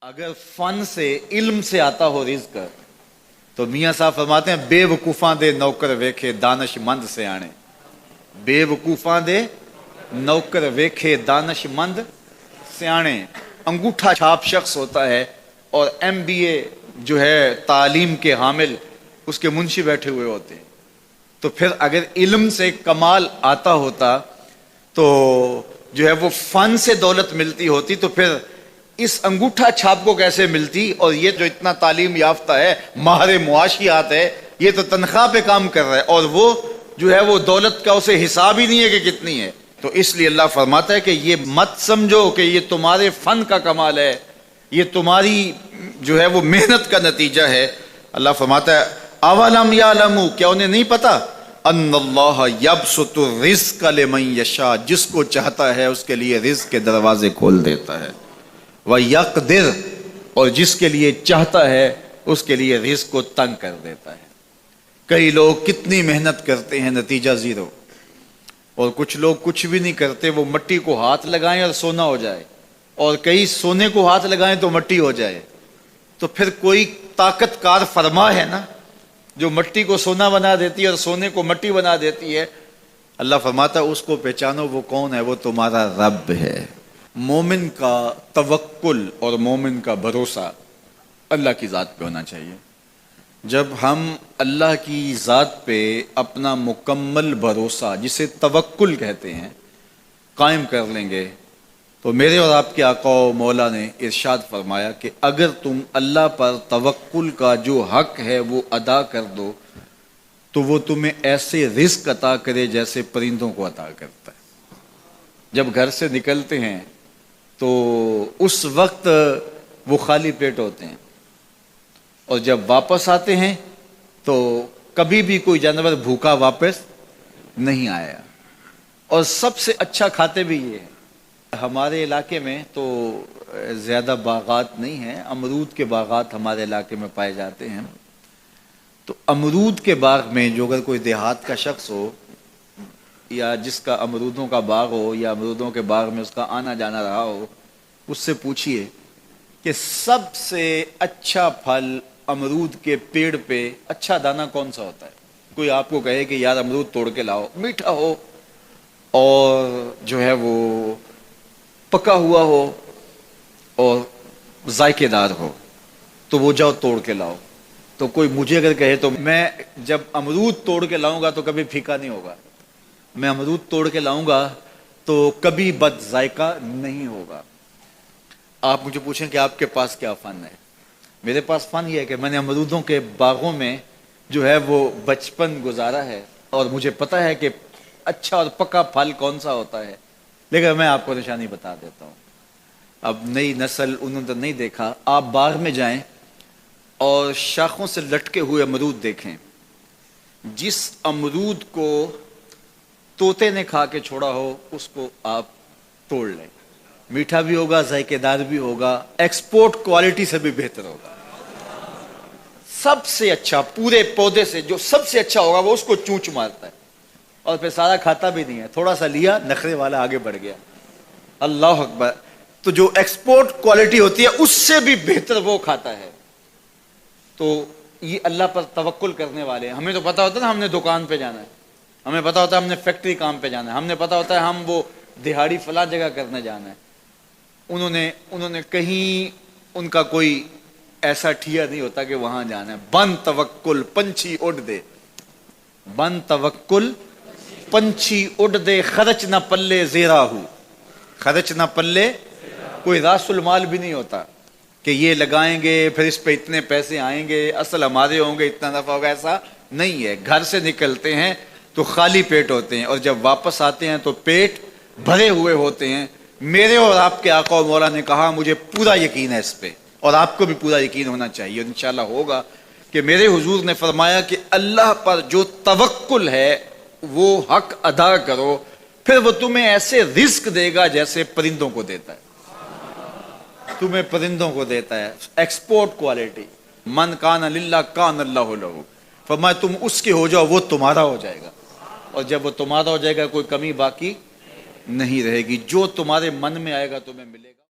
اگر فن سے علم سے آتا ہو رزق تو میاں صاحب فرماتے ہیں بے وقوفاں دے نوکر ویکھے دانش مند سے آنے. بے وقوفاں دے نوکر ویکھے دانش مند سیانے. انگوٹھا چھاپ شخص ہوتا ہے اور MBA جو ہے تعلیم کے حامل اس کے منشی بیٹھے ہوئے ہوتے ہیں. تو پھر اگر علم سے کمال آتا ہوتا تو جو ہے وہ فن سے دولت ملتی ہوتی تو پھر اس انگوٹھا چھاپ کو کیسے ملتی. اور یہ جو اتنا تعلیم یافتہ ہے ماہر معاشیات ہے یہ تو تنخواہ پہ کام کر رہا ہے اور وہ جو ہے وہ دولت کا اسے حساب ہی نہیں ہے کہ کتنی ہے. تو اس لیے اللہ فرماتا ہے کہ یہ مت سمجھو کہ یہ تمہارے فن کا کمال ہے, یہ تمہاری جو ہے وہ محنت کا نتیجہ ہے. اللہ فرماتا ہے اولم یعلموا, کیا انہیں نہیں پتا, ان اللہ یبسط الرزق لمن یشاء, جس کو چاہتا ہے اس کے لیے رزق کے دروازے کھول دیتا ہے, وَيَقْدِرْ, اور جس کے لیے چاہتا ہے اس کے لیے رزق کو تنگ کر دیتا ہے. کئی لوگ کتنی محنت کرتے ہیں نتیجہ زیرو, اور کچھ لوگ کچھ بھی نہیں کرتے, وہ مٹی کو ہاتھ لگائیں اور سونا ہو جائے, اور کئی سونے کو ہاتھ لگائیں تو مٹی ہو جائے. تو پھر کوئی طاقت کار فرما ہے نا جو مٹی کو سونا بنا دیتی ہے اور سونے کو مٹی بنا دیتی ہے. اللہ فرماتا ہے اس کو پہچانو, وہ کون ہے, وہ تمہارا رب ہے. مومن کا توکل اور مومن کا بھروسہ اللہ کی ذات پہ ہونا چاہیے. جب ہم اللہ کی ذات پہ اپنا مکمل بھروسہ جسے توکل کہتے ہیں قائم کر لیں گے تو میرے اور آپ کے آقا و مولا نے ارشاد فرمایا کہ اگر تم اللہ پر توکل کا جو حق ہے وہ ادا کر دو تو وہ تمہیں ایسے رزق عطا کرے جیسے پرندوں کو عطا کرتا ہے. جب گھر سے نکلتے ہیں تو اس وقت وہ خالی پیٹ ہوتے ہیں, اور جب واپس آتے ہیں تو کبھی بھی کوئی جانور بھوکا واپس نہیں آیا. اور سب سے اچھا کھاتے بھی یہ ہیں. ہمارے علاقے میں تو زیادہ باغات نہیں ہیں, امرود کے باغات ہمارے علاقے میں پائے جاتے ہیں. تو امرود کے باغ میں جو اگر کوئی دیہات کا شخص ہو یا جس کا امرودوں کا باغ ہو یا امرودوں کے باغ میں اس کا آنا جانا رہا ہو, اس سے پوچھئے کہ سب سے اچھا پھل امرود کے پیڑ پہ اچھا دانہ کون سا ہوتا ہے. کوئی آپ کو کہے کہ یار امرود توڑ کے لاؤ, میٹھا ہو اور جو ہے وہ پکا ہوا ہو اور ذائقے دار ہو تو وہ جاؤ توڑ کے لاؤ. تو کوئی مجھے اگر کہے تو میں جب امرود توڑ کے لاؤں گا تو کبھی پھیکا نہیں ہوگا, میں امرود توڑ کے لاؤں گا تو کبھی بد ذائقہ نہیں ہوگا. آپ مجھے پوچھیں کہ آپ کے پاس کیا فن ہے. میرے پاس فن یہ ہے کہ میں نے امرودوں کے باغوں میں جو ہے وہ بچپن گزارا ہے اور مجھے پتا ہے کہ اچھا اور پکا پھل کون سا ہوتا ہے. لیکن میں آپ کو نشانی بتا دیتا ہوں. اب نئی نسل انہوں نے نہیں دیکھا, آپ باغ میں جائیں اور شاخوں سے لٹکے ہوئے امرود دیکھیں. جس امرود کو طوطے نے کھا کے چھوڑا ہو اس کو آپ توڑ لیں, میٹھا بھی ہوگا, ذائقے دار بھی ہوگا, ایکسپورٹ کوالٹی سے بھی بہتر ہوگا. سب سے اچھا پورے پودے سے جو سب سے اچھا ہوگا وہ اس کو چونچ مارتا ہے اور پھر سارا کھاتا بھی نہیں ہے, تھوڑا سا لیا, نخرے والا آگے بڑھ گیا. اللہ اکبر. تو جو ایکسپورٹ کوالٹی ہوتی ہے اس سے بھی بہتر وہ کھاتا ہے. تو یہ اللہ پر توکل کرنے والے ہیں. ہمیں تو پتا ہوتا ہے نا ہم نے دکان پہ جانا ہے, ہمیں پتا ہوتا ہے ہم نے فیکٹری کام پہ جانا ہے, ہم نے پتا ہوتا ہے ہم وہ دہاڑی فلاں جگہ کرنے جانا ہے. انہوں نے کہیں ان کا کوئی ایسا ٹھیا نہیں ہوتا کہ وہاں جانا ہے. بن توکل پنچھی اڑ دے, بن توکل پنچھی اڑ دے, خرچ نہ پلے زیرا ہو, خرچ نہ پلے. کوئی راس المال بھی نہیں ہوتا کہ یہ لگائیں گے پھر اس پہ اتنے پیسے آئیں گے, اصل ہمارے ہوں گے, اتنا نفع ہوگا, ایسا نہیں ہے. گھر سے نکلتے ہیں تو خالی پیٹ ہوتے ہیں اور جب واپس آتے ہیں تو پیٹ بھرے ہوئے ہوتے ہیں. میرے اور آپ کے آقا و مولا نے کہا مجھے پورا یقین ہے اس پہ, اور آپ کو بھی پورا یقین ہونا چاہیے, اور انشاءاللہ ہوگا, کہ میرے حضور نے فرمایا کہ اللہ پر جو توکل ہے وہ حق ادا کرو, پھر وہ تمہیں ایسے رزق دے گا جیسے پرندوں کو دیتا ہے. تمہیں پرندوں کو دیتا ہے, ایکسپورٹ کوالٹی. من کان للہ کان اللہ لہ, فرمایا تم اس کے ہو جاؤ وہ تمہارا ہو جائے گا, اور جب وہ تمہارا ہو جائے گا کوئی کمی باقی نہیں رہے گی. جو تمہارے من میں آئے گا تمہیں ملے گا.